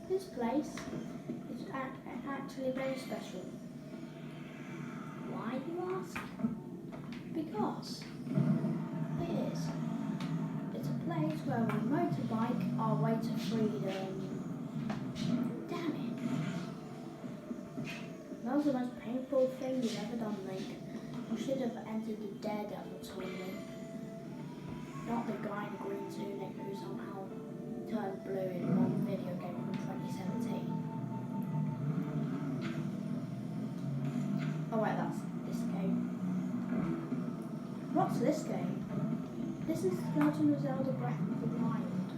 This place is actually very special. Why, you ask? Because it is. It's a place where we motorbike our way to freedom. Damn it. That was the most painful thing you've ever done, Link. You should have entered the Daredevil tournament. Not the guy in the green tunic who somehow turned blue in one video game from 2017. Oh wait, that's this game. What's this game? This is Legend of Zelda Breath of the Wild.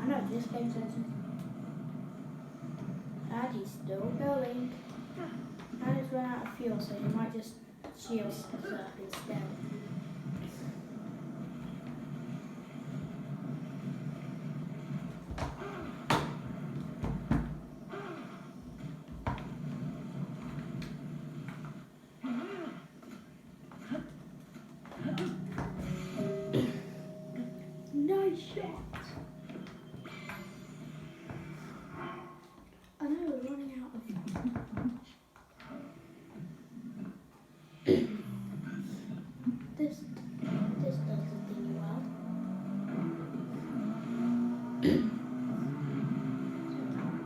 I know, this game says and he's still going. And it's run out of fuel, so you might just shield surf instead. Nice shot! I know we're running out of this does the thing well.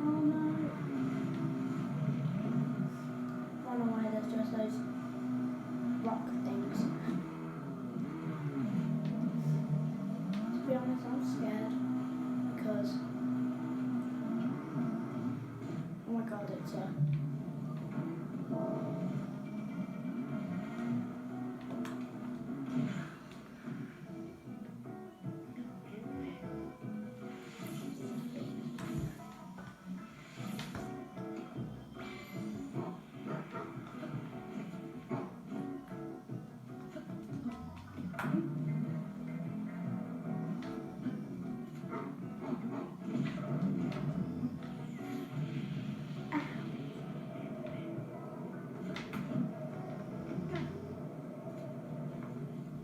Oh no. Run away, there's just those rock things. To be honest, I'm scared because oh my god, it's a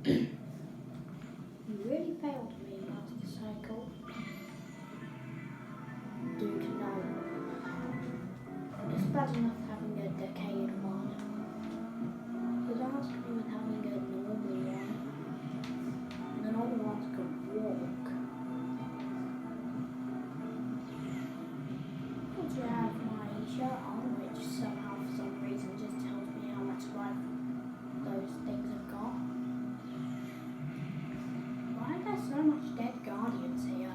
you really failed me, Master Cycle. Dude, no. It's bad enough having a decayed one. But ask me with having a normal one. And the normal ones could walk. Once you have my shirt on, which somehow for some reason just tells me how much life those things have got. Why are there so much dead guardians here?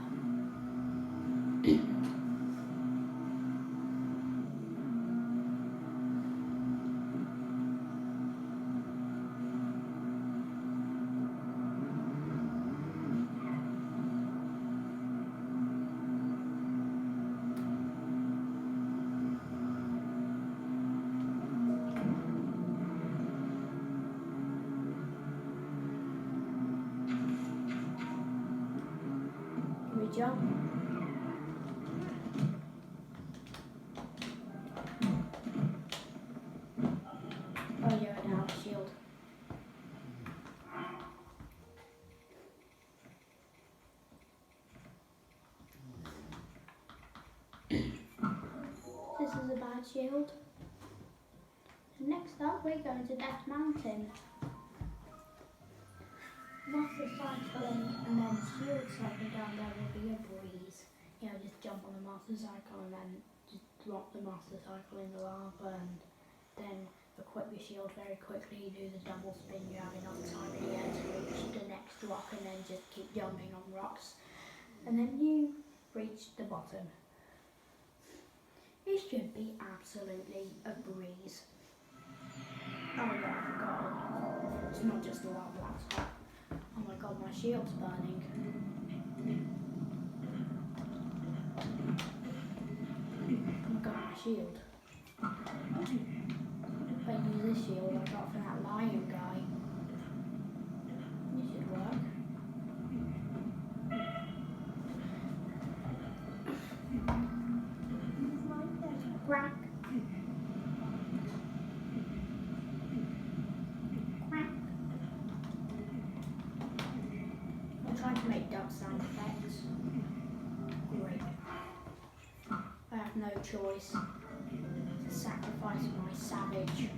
Can we jump? Oh yeah, I now have a shield. This is a bad shield. Next up, we're going to Death Mountain. Master cycling and then shield cycling down there will be a breeze. You know, just jump on the Master Cycle and then just drop the Master Cycle in the lava and then equip your shield very quickly, do the double spin, you have enough time in the air to reach the next rock and then just keep jumping on rocks. And then you reach the bottom. It should be absolutely a breeze. Oh my god, I forgot. It's not just a lava, that's hot. Oh my god, my shield's burning. Oh my god, my shield. If I use this shield I got from that lion guy. This should work. Crack. Crack. I'm trying to make duck sound effects. Great. choice to sacrifice my savage.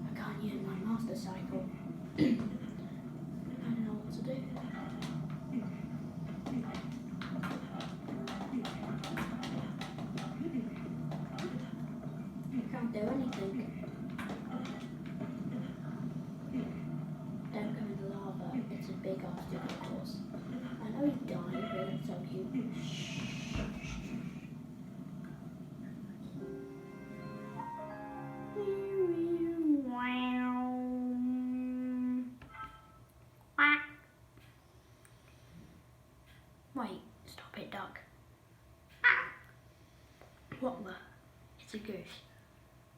I can't use my master cycle. I don't know what to do. I can't do anything. Don't go in the lava. It's a big obstacle course. I know he died, but it's so cute. Wait, stop it, duck. What the? It's a goose.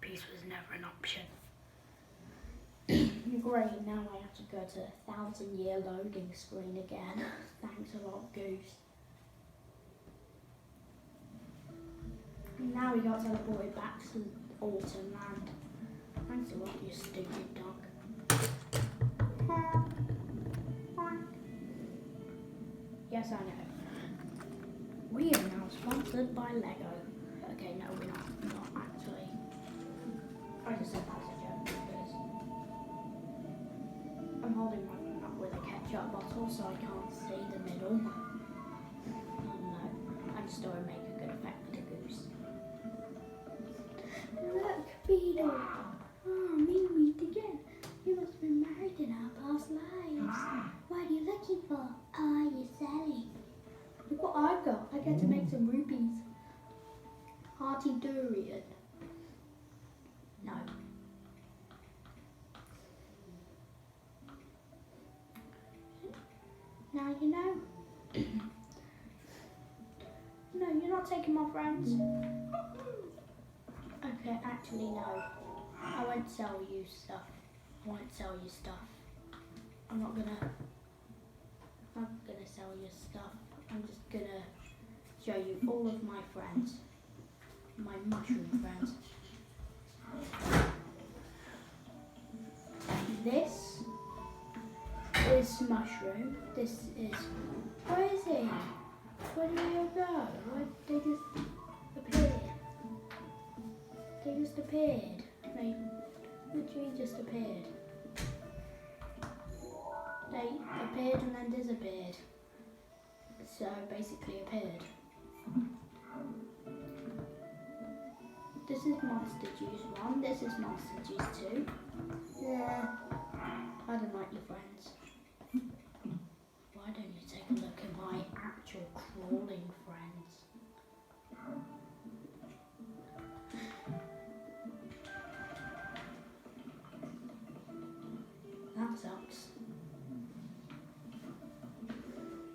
Peace was never an option. Great, now I have to go to 1,000-year loading screen again. Thanks a lot, Goose. Now we got teleported back to Autumn Land. Thanks a lot, you stupid dog. Yes, I know. We are now sponsored by Lego. Okay, no, we're not actually. I just said that's a joke because I'm holding my up with a ketchup bottle so I can't see the middle. Oh no, I just thought it'd make a good effect with the goose. Look, Beetle! Oh, me meet again. You must have been married in our past lives. What are you looking for? Oh, you're selling. Look what I've got. I get to make some rupees. Hearty durian. No. Now you know. No, you're not taking my friends. Okay, actually no. I won't sell you stuff. I won't sell you stuff. I'm not gonna sell you stuff. I'm just gonna show you all of my friends. My mushroom friends. This is Mushroom. This is... Where is he? Where did they all go? Where they just appeared? They just appeared. They literally just appeared. They appeared and then disappeared. So basically appeared. This is Monster Juice 1, this is Monster Juice 2. Yeah, I don't like your friends. Why don't you take a look at my actual crawling friends? That sucks.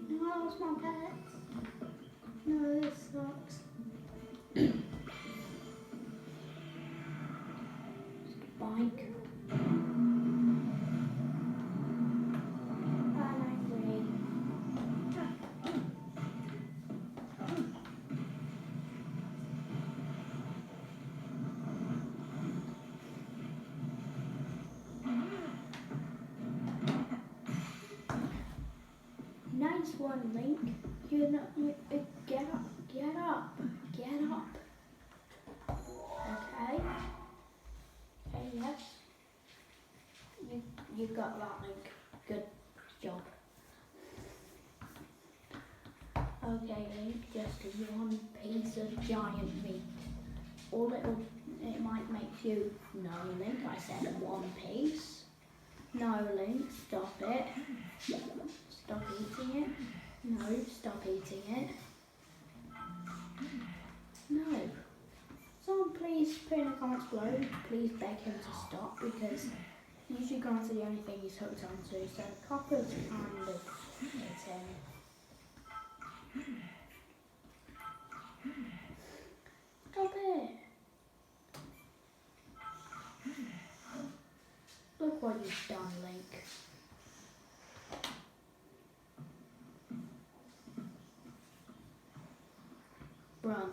No, I lost my pets. No, this sucks. Bike. Nice one, Link. You're not. Get up. Get up. Get up. Okay. Okay. Yes. You got that, Link. Good job. Okay, Link. Just one piece of giant meat. All it might make you. No, Link. I said one piece. No, Link. Stop it. Stop eating it. No, stop eating it. No. Someone please put in the comments below, please beg him to stop because usually grass are the only thing he's hooked onto, so copper's kind of hit him. Stop it. Look what you've done, Link. Run.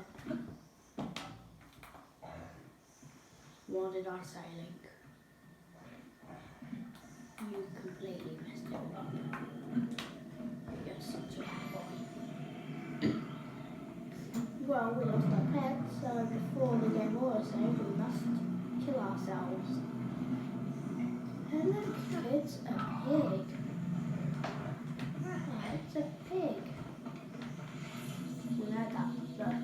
What did I say, Link? You completely messed it up. I say we must kill ourselves. And look, it's a pig. Yeah, it's a pig. We know that, but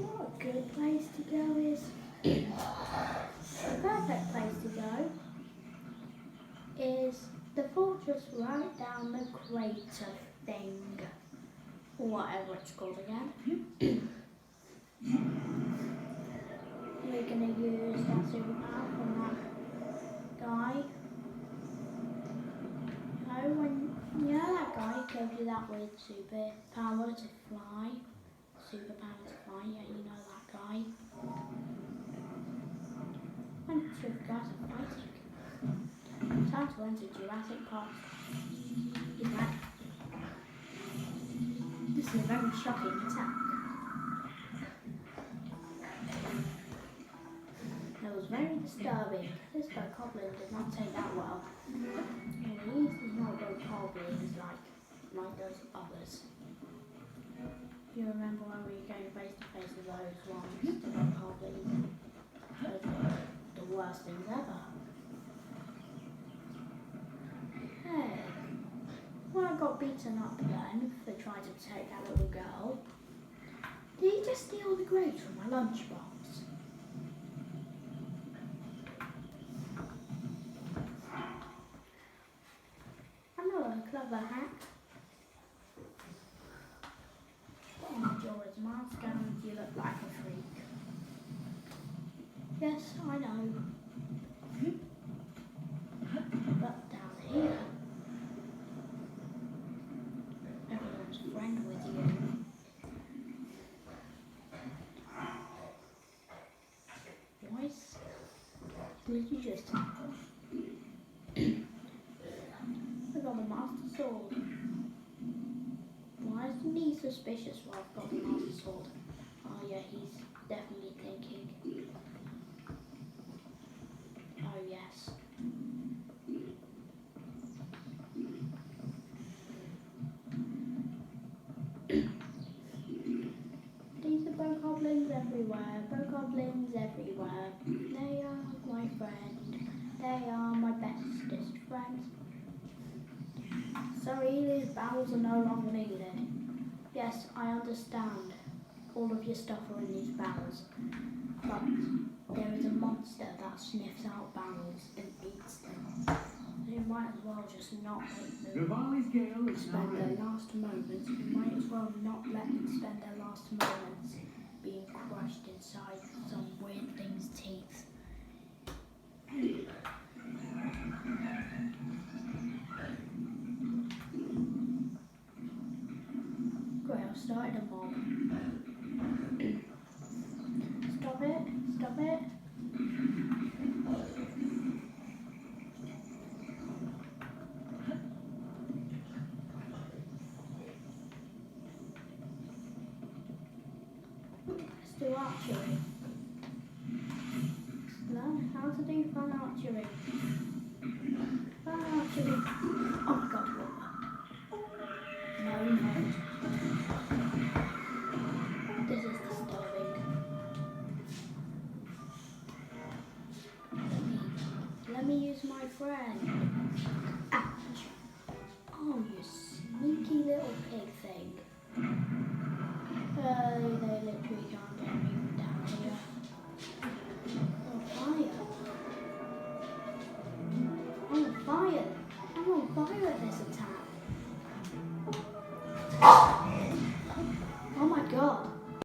what a good place to go is. The perfect place to go is the fortress right down the crater thing, or whatever it's called again. We're going to use that superpower from that guy. You know that guy who gave you that weird superpower to fly? Superpower to fly, yeah, you know that guy. And two guys are fighting. Time to enter Jurassic Park. He's right. This is a very shocking attack. It was very disturbing. This Bokoblin did not take that well. He's not Bokoblins like those others. You remember when we were going face to face with those ones, the Bokoblins? Those were the worst things ever. Hey, when I got beaten up then for trying to protect that little girl, did he just steal the grapes from my lunchbox? Another clever hack. Put on Majora's Mask and you look like a freak. Yes, I know. But down here, everyone's a friend with you. Voice? Did you just I got the Master Sword. Why isn't he suspicious while I've got the Master Sword? Oh yeah, he's definitely thinking. Oh yes. These are Bokoblins everywhere. Bokoblins everywhere. They are my friend. They are my bestest friends. Sorry, these barrels are no longer needed. Yes, I understand. All of your stuff are in these barrels. But there is a monster that sniffs out barrels and eats them. You might as well just not let them spend their last moments. You might as well not let them spend their last moments being crushed inside some weird thing's teeth. Great, I've started a mob. Stop it, stop it. Let's do archery. Learn how to do fun archery. Fun archery. Oh my god, what? No. This is disturbing. Let me use my friend. Ouch. Oh, you sneaky little pig thing. They literally can't get me from down here. Oh, fire. I'm on fire. I'm on fire at this attack.